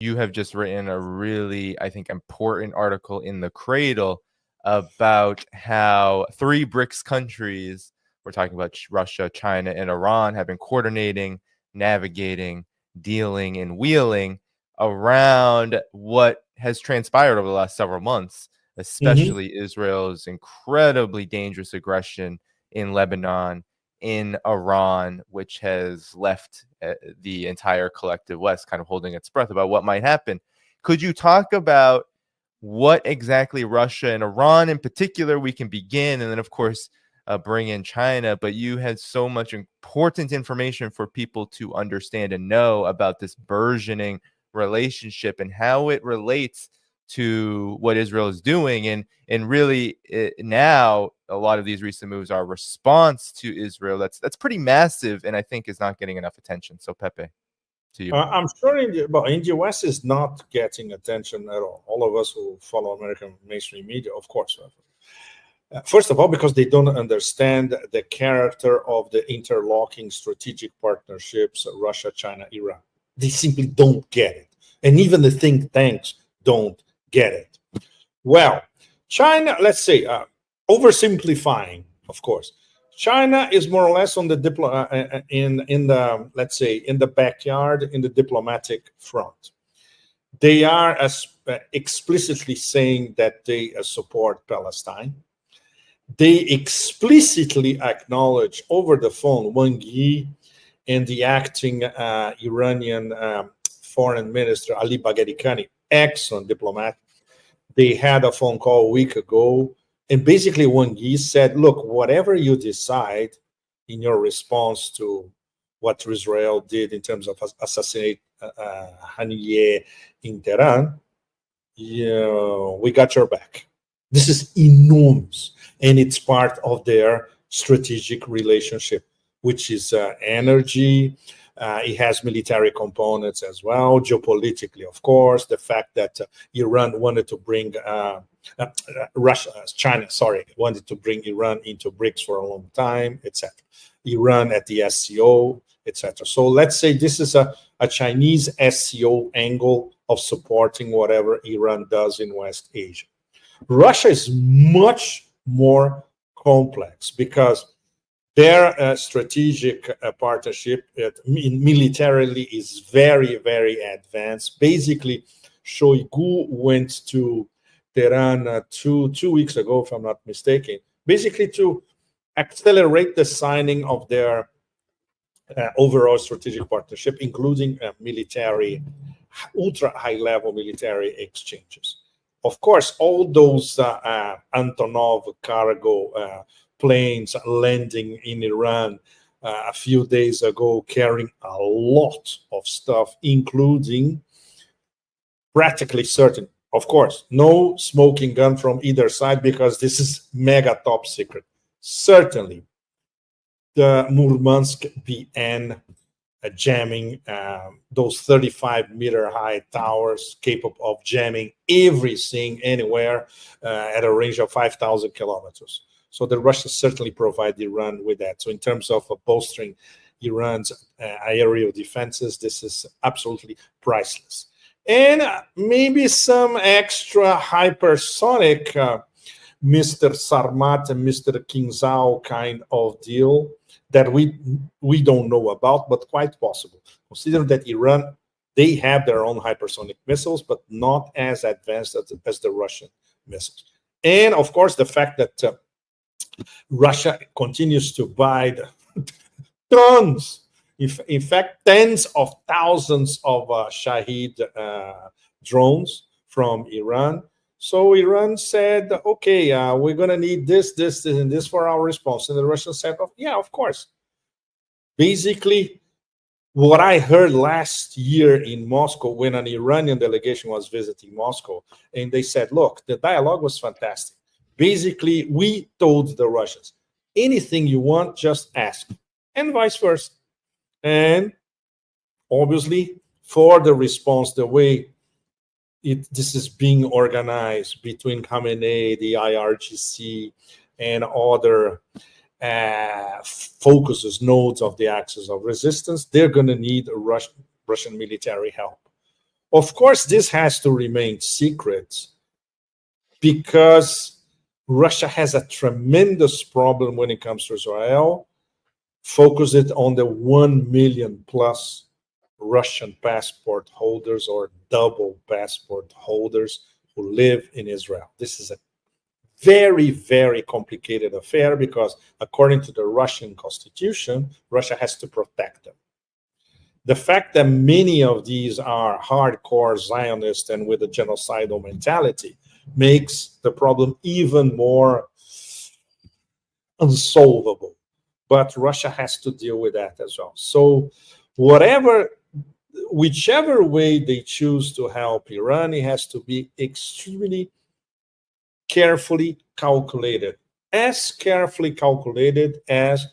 you have just written a really, I think, important article in the Cradle about how 3 BRICS countries, we're talking about Russia, China, and Iran, have been coordinating, navigating, dealing, and wheeling around what has transpired over the last several months, especially Israel's incredibly dangerous aggression in Lebanon, in Iran, which has left the entire collective West kind of holding its breath about what might happen. Could you talk about what exactly Russia and Iran in particular we can begin, and then, of course, bring in China? But you had so much important information for people to understand and know about this burgeoning relationship and how it relates to what Israel is doing. And really now a lot of these recent moves are a response to Israel. That's pretty massive, and I think is not getting enough attention. So Pepe, to you. I'm sure in the US is not getting attention at all. All of us who follow American mainstream media, of course. First of all, because they don't understand the character of the interlocking strategic partnerships, Russia, China, Iran. They simply don't get it. And even the think tanks don't get it. Well, China, let's say, oversimplifying, of course, China is more or less on the let's say, in the backyard, in the diplomatic front. They are explicitly saying that they support Palestine. They explicitly acknowledge over the phone Han Yeh and the acting Iranian foreign minister Ali Bagheri Kani, excellent diplomat. They had a phone call a week ago, and basically Han Yeh said, look, whatever you decide in your response to what Israel did in terms of assassinate Han Yeh in Tehran, we got your back. This is enormous, and it's part of their strategic relationship, which is energy. It has military components as well, geopolitically, of course. The fact that Iran wanted to bring China wanted to bring Iran into BRICS for a long time, etc. Iran at the SCO, etc. So let's say this is a Chinese SCO angle of supporting whatever Iran does in West Asia. Russia is much more complex because their strategic partnership militarily is very, very advanced. Basically, Shoigu went to Tehran two weeks ago, if I'm not mistaken, basically to accelerate the signing of their overall strategic partnership, including military, ultra high-level military exchanges. Of course, all those Antonov cargo planes landing in Iran a few days ago, carrying a lot of stuff, including practically certain, of course, no smoking gun from either side because this is mega top secret. Certainly, the Murmansk BN jamming those 35-meter high towers capable of jamming everything anywhere at a range of 5,000 kilometers. So the Russians certainly provide Iran with that. So in terms of bolstering Iran's aerial defenses, this is absolutely priceless. And maybe some extra hypersonic Mr. Sarmat and Mr. King Zhao kind of deal that we don't know about, but quite possible. Consider that Iran, they have their own hypersonic missiles, but not as advanced as the Russian missiles. And of course, the fact that Russia continues to buy tons, in fact, tens of thousands of Shahed drones from Iran. So Iran said, okay, we're going to need this, and this for our response. And the Russians said, oh, yeah, of course. Basically, what I heard last year in Moscow when an Iranian delegation was visiting Moscow, and they said, look, the dialogue was fantastic. Basically, we told the Russians, anything you want, just ask, and vice versa. And obviously, for the response, the way this is being organized between Khamenei, the IRGC, and other focuses, nodes of the axis of resistance, they're going to need Russian military help. Of course, this has to remain secret because Russia has a tremendous problem when it comes to Israel. Focus it on the 1 million plus Russian passport holders or double passport holders who live in Israel. This is a very, very complicated affair because according to the Russian constitution, Russia has to protect them. The fact that many of these are hardcore Zionists and with a genocidal mentality makes the problem even more unsolvable. But Russia has to deal with that as well. So whichever way they choose to help Iran, it has to be extremely carefully calculated, as carefully calculated as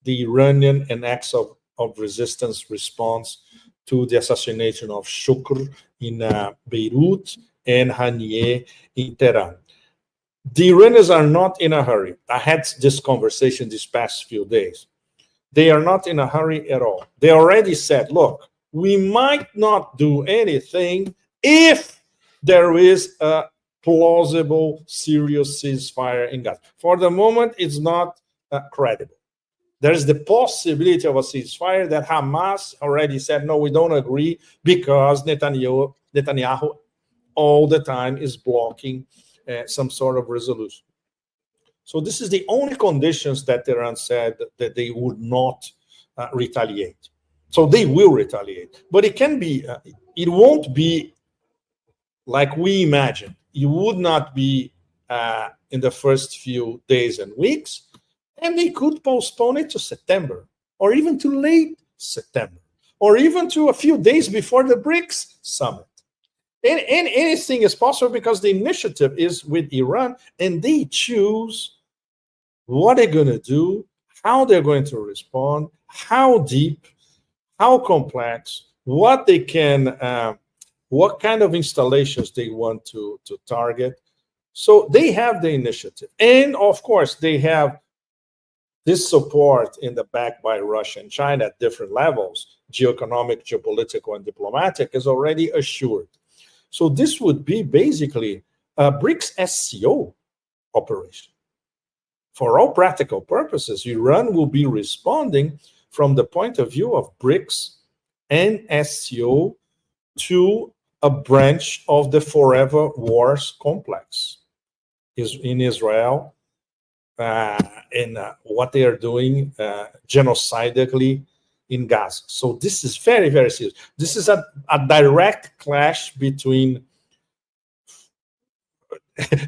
the Iranian and acts of resistance response to the assassination of Shukr in Beirut and Han Yeh in Tehran. The Iranians are not in a hurry. I had this conversation these past few days. They are not in a hurry at all. They already said, look, we might not do anything if there is a plausible, serious ceasefire in Gaza. For the moment, it's not credible. There's the possibility of a ceasefire that Hamas already said, no, we don't agree because Netanyahu all the time is blocking some sort of resolution. So this is the only conditions that Iran said that they would not retaliate. So they will retaliate, but it can be, it won't be like we imagine. It would not be in the first few days and weeks, and they could postpone it to September, or even to late September, or even to a few days before the BRICS summit. And anything is possible because the initiative is with Iran, and they choose what they're going to do, how they're going to respond, how deep, how complex, what they can, what kind of installations they want to target. So they have the initiative. And of course, they have this support in the back by Russia and China at different levels, geoeconomic, geopolitical, and diplomatic, is already assured. So this would be basically a BRICS SCO operation. For all practical purposes, Iran will be responding from the point of view of BRICS and SCO to a branch of the forever wars complex is in Israel and what they are doing genocidally in Gaza. So this is very, very serious. This is a direct clash between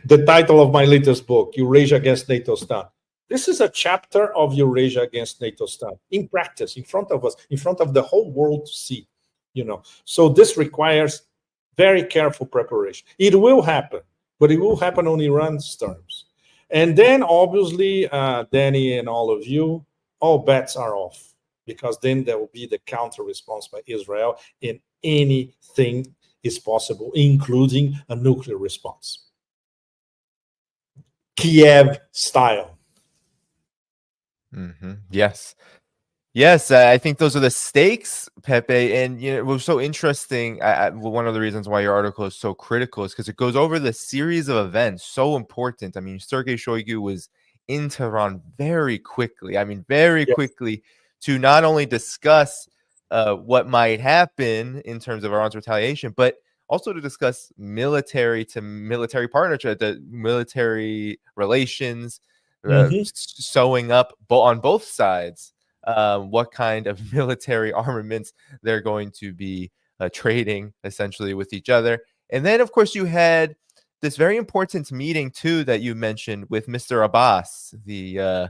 the title of my latest book, Eurasia against NATO Stun. This is a chapter of Eurasia against NATO Stun in practice, in front of us, in front of the whole world to see. So this requires very careful preparation. It will happen, but it will happen on Iran's terms. And then obviously, Danny and all of you, all bets are off, because then there will be the counter response by Israel, and anything is possible, including a nuclear response. Kiev style. Yes. Yes, I think those are the stakes, Pepe. And it was so interesting. One of the reasons why your article is so critical is because it goes over the series of events, so important. I mean, Sergei Shoigu was in Tehran very quickly. I mean, very quickly, to not only discuss what might happen in terms of Iran's retaliation, but also to discuss military to military partnership, the military relations, sewing up on both sides. What kind of military armaments they're going to be trading essentially with each other. And then, of course, you had this very important meeting, too, that you mentioned with Mr. Abbas, the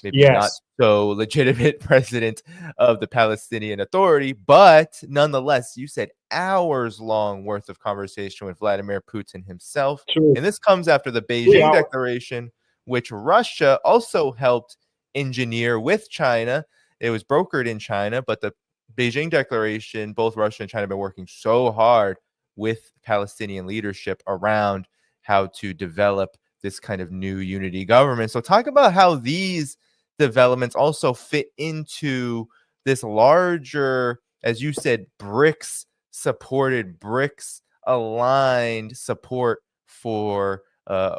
maybe not so legitimate president of the Palestinian Authority. But nonetheless, you said hours-long worth of conversation with Vladimir Putin himself. True. And this comes after the Beijing Declaration, which Russia also helped engineer with China. It was brokered in China, but the Beijing Declaration, both Russia and China have been working so hard with Palestinian leadership around how to develop this kind of new unity government. So talk about how these developments also fit into this larger, as you said, BRICS supported BRICS aligned support for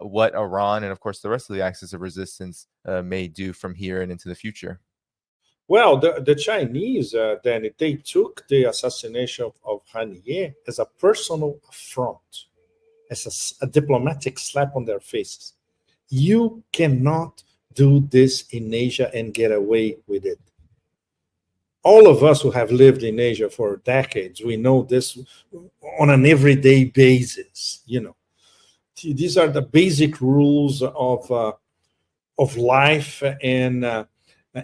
what Iran and, of course, the rest of the axis of resistance may do from here and into the future? Well, the Chinese, then they took the assassination of Han Yeh as a personal affront, as a diplomatic slap on their faces. You cannot do this in Asia and get away with it. All of us who have lived in Asia for decades, we know this on an everyday basis. You know, these are the basic rules of life and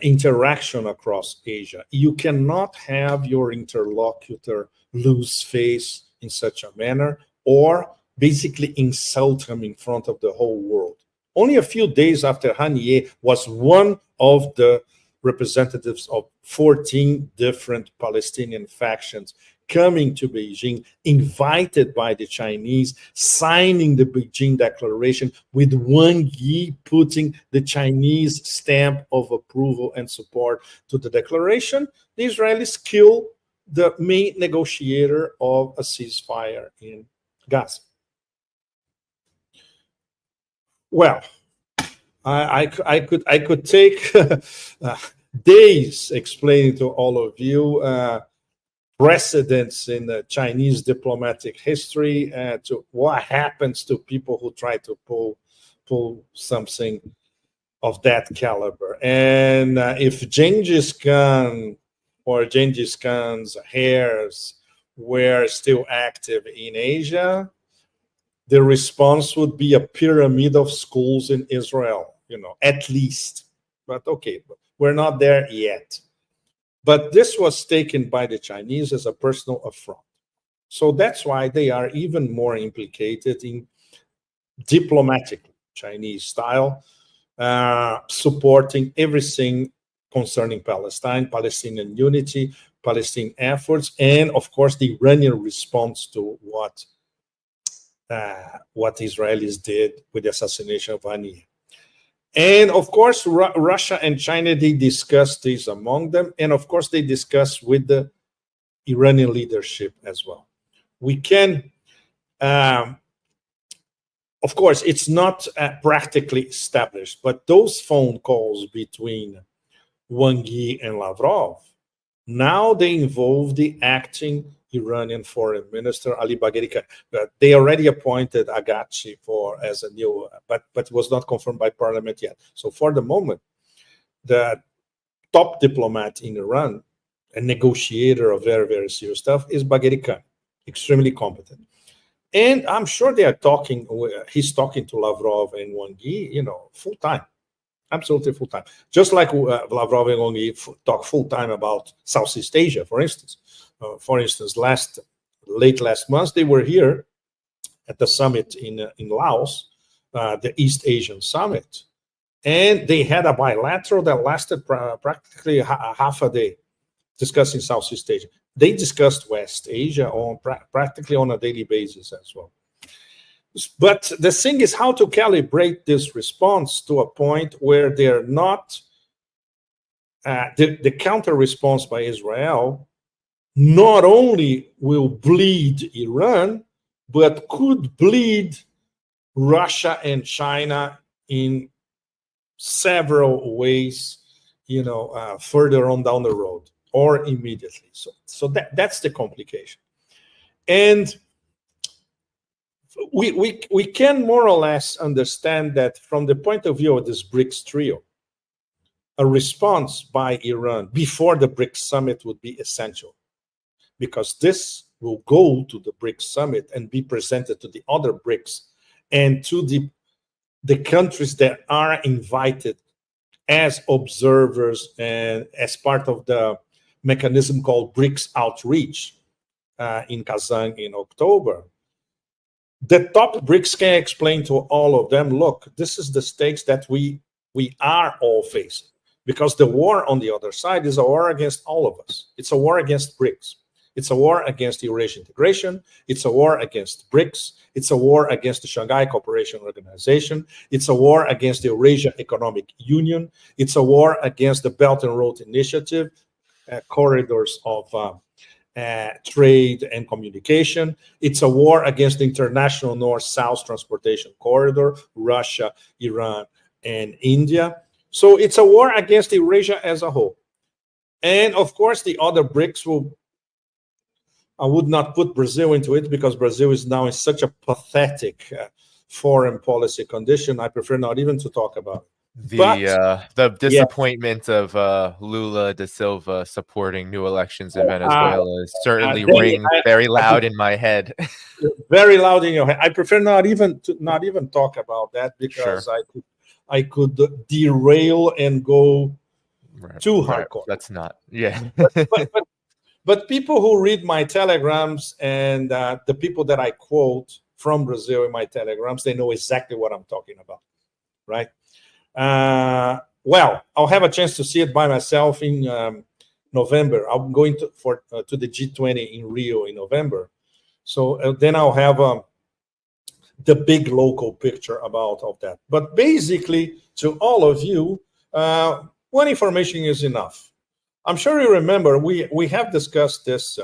interaction across Asia. You cannot have your interlocutor lose face in such a manner or basically insult him in front of the whole world. Only a few days after Han Yeh was one of the representatives of 14 different Palestinian factions coming to Beijing, invited by the Chinese, signing the Beijing Declaration, with Han Yeh putting the Chinese stamp of approval and support to the declaration, the Israelis kill the main negotiator of a ceasefire in Gaza. Well, I could take days explaining to all of you precedents in the Chinese diplomatic history to what happens to people who try to pull something of that caliber. And if Genghis Khan or Genghis Khan's heirs were still active in Asia, the response would be a pyramid of schools in Israel, you know, at least. But okay, we're not there yet. But this was taken by the Chinese as a personal affront. So that's why they are even more implicated in diplomatic Chinese style, supporting everything concerning Palestine, Palestinian unity, Palestinian efforts, and of course the Iranian response to what Israelis did with the assassination of Han Yeh. And of course, Russia and China, they discussed this among them. And of course, they discussed with the Iranian leadership as well. We can, of course, it's not practically established, but those phone calls between Han Yeh and Lavrov, now they involve the acting Iranian foreign minister, Ali Bagheri. They already appointed Agachi as a new, but it was not confirmed by parliament yet. So for the moment, the top diplomat in Iran, a negotiator of very, very serious stuff, is Bagheri Khan, extremely competent. And I'm sure they are talking, he's talking to Lavrov and Han Yeh, you know, full time. Absolutely full time. Just like Lavrov and Han Yeh talk full time about Southeast Asia, for instance. Late last month, they were here at the summit in Laos, the East Asian Summit, and they had a bilateral that lasted practically half a day, discussing Southeast Asia. They discussed West Asia practically on a daily basis as well. But the thing is how to calibrate this response to a point where they're not, the counter response by Israel not only will bleed Iran, but could bleed Russia and China in several ways, you know, further on down the road or immediately. So that's the complication. And we can more or less understand that from the point of view of this BRICS trio, a response by Iran before the BRICS summit would be essential, because this will go to the BRICS summit and be presented to the other BRICS and to the countries that are invited as observers and as part of the mechanism called BRICS Outreach in Kazan in October. The top BRICS can explain to all of them, look, this is the stakes that we are all facing, because the war on the other side is a war against all of us. It's a war against BRICS. It's a war against Eurasian integration. It's a war against BRICS. It's a war against the Shanghai Cooperation Organization. It's a war against the Eurasia Economic Union. It's a war against the Belt and Road Initiative, corridors of trade and communication. It's a war against the international north-south transportation corridor, Russia, Iran, and India. So it's a war against Eurasia as a whole. And of course, the other BRICS I would not put Brazil into it because Brazil is now in such a pathetic foreign policy condition. I prefer not even to talk about it. The disappointment of Lula da Silva supporting new elections in Venezuela is certainly rings very loud in my head. Very loud in your head. I prefer not even talk about that because I could derail and go too hardcore. That's not, yeah. But people who read my telegrams and the people that I quote from Brazil in my telegrams, they know exactly what I'm talking about, right? Well, I'll have a chance to see it by myself in November. I'm going to the G20 in Rio in November. So then I'll have the big local picture about all that. But basically, to all of you, one information is enough. I'm sure you remember we have discussed this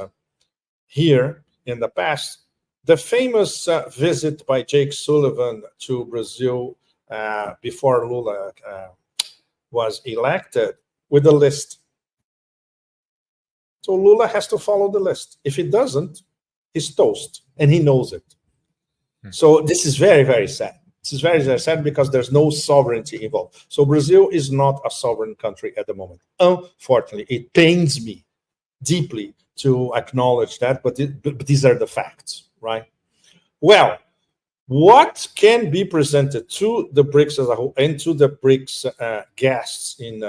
here in the past. The famous visit by Jake Sullivan to Brazil before Lula was elected with a list. So Lula has to follow the list. If he doesn't, he's toast, and he knows it. So this is very, very sad. This is very, very sad because there's no sovereignty involved. So Brazil is not a sovereign country at the moment. Unfortunately, it pains me deeply to acknowledge that, but these are the facts, right? Well, what can be presented to the BRICS as a whole and to the BRICS guests in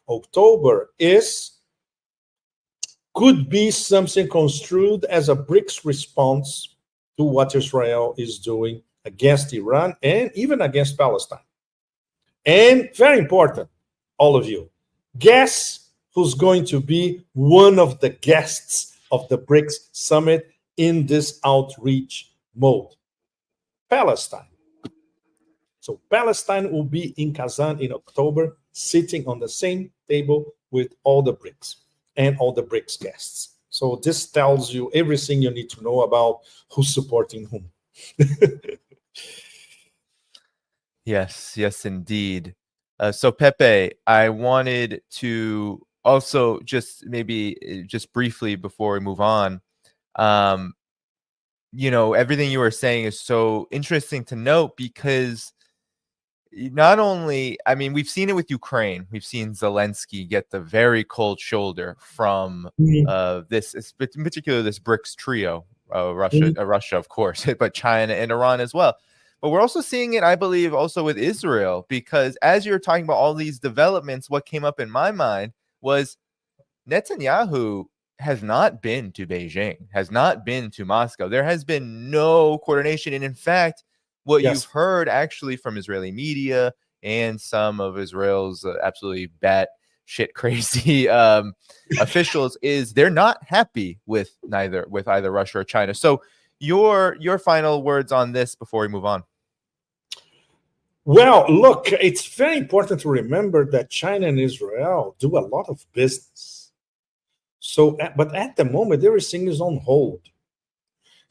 October could be something construed as a BRICS response to what Israel is doing against Iran and even against Palestine. And very important, all of you, guess who's going to be one of the guests of the BRICS summit in this outreach mode? Palestine. So Palestine will be in Kazan in October, sitting on the same table with all the BRICS and all the BRICS guests. So this tells you everything you need to know about who's supporting whom. Yes, indeed. So Pepe, I wanted to also just briefly before we move on, everything you were saying is so interesting to note because not only, we've seen it with Ukraine. We've seen Zelensky get the very cold shoulder from this, in particular, this BRICS trio, Russia, of course, but China and Iran as well. But we're also seeing it, I believe, also with Israel, because as you're talking about all these developments, what came up in my mind was Netanyahu has not been to Beijing, has not been to Moscow. There has been no coordination. And in fact, what you've heard actually from Israeli media and some of Israel's absolutely batshit crazy officials is they're not happy with either Russia or China. So your final words on this before we move on. Well, look, it's very important to remember that China and Israel do a lot of business. So, but at the moment, everything is on hold,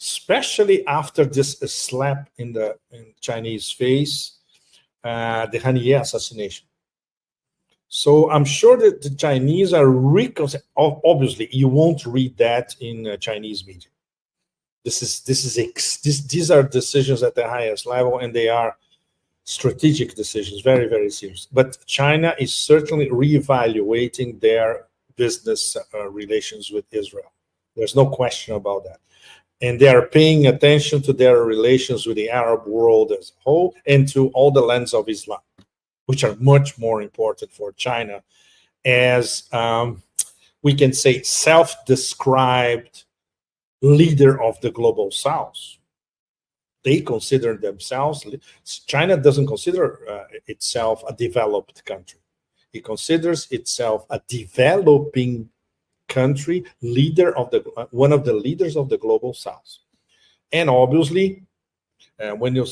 especially after this slap in Chinese face, the Han Yeh assassination. So I'm sure that the Chinese are obviously, you won't read that in Chinese media. These are decisions at the highest level, and they are strategic decisions, very, very serious. But China is certainly reevaluating their business relations with Israel. There's no question about that. And they are paying attention to their relations with the Arab world as a whole and to all the lands of Islam, which are much more important for China as, we can say, self-described leader of the global South. They consider themselves, China doesn't consider itself a developed country. It considers itself a developing country, one of the leaders of the global South. And obviously, when you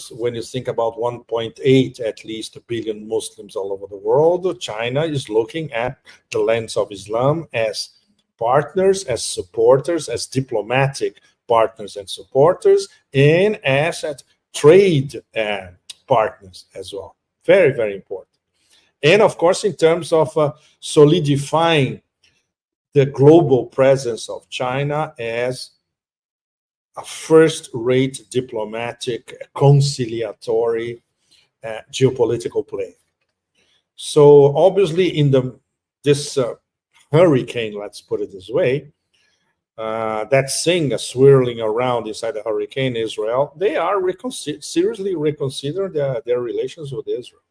think about 1.8 at least billion Muslims all over the world, China is looking at the lands of Islam as partners, as supporters, as diplomatic partners and supporters, and as trade partners as well. Very, very important. And of course, in terms of solidifying the global presence of China as a first-rate diplomatic, conciliatory geopolitical player. So obviously in this hurricane, let's put it this way, that thing swirling around inside the hurricane, Israel, they are seriously reconsidering their relations with Israel.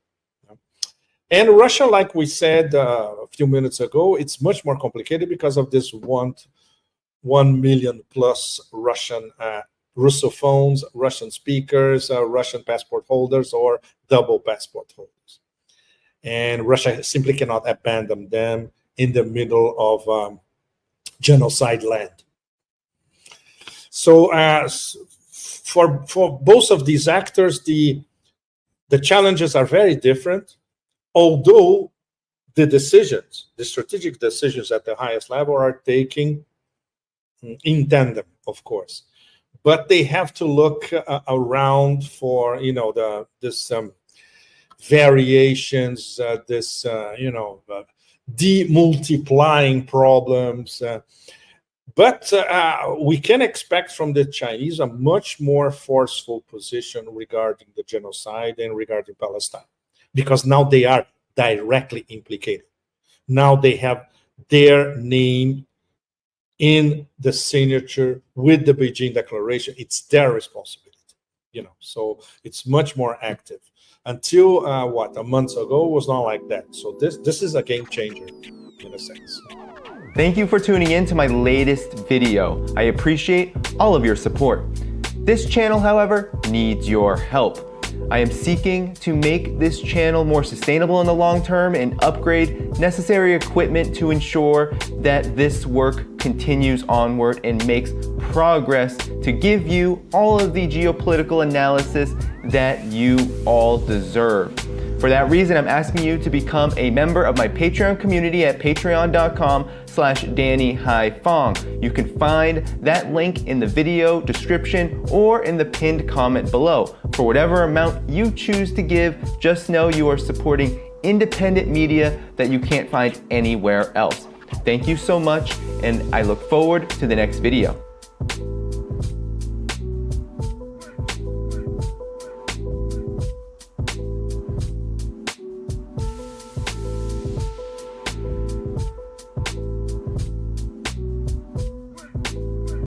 And Russia, like we said a few minutes ago, it's much more complicated because of this 1 million plus Russian Russophones, Russian speakers, Russian passport holders, or double passport holders. And Russia simply cannot abandon them in the middle of genocide land. So for both of these actors, the challenges are very different, although the decisions, the strategic decisions at the highest level are taken in tandem, of course. But they have to look around for, this variations, demultiplying problems. But we can expect from the Chinese a much more forceful position regarding the genocide and regarding Palestine, because now they are directly implicated. Now they have their name in the signature with the Beijing Declaration. It's their responsibility, so it's much more active. Until a month ago, it was not like that. So this is a game changer in a sense. Thank you for tuning in to my latest video. I appreciate all of your support. This channel, however, needs your help. I am seeking to make this channel more sustainable in the long term and upgrade necessary equipment to ensure that this work continues onward and makes progress to give you all of the geopolitical analysis that you all deserve. For that reason, I'm asking you to become a member of my Patreon community at patreon.com/DannyHaiFong. You can find that link in the video description or in the pinned comment below. For whatever amount you choose to give, just know you are supporting independent media that you can't find anywhere else. Thank you so much, and I look forward to the next video.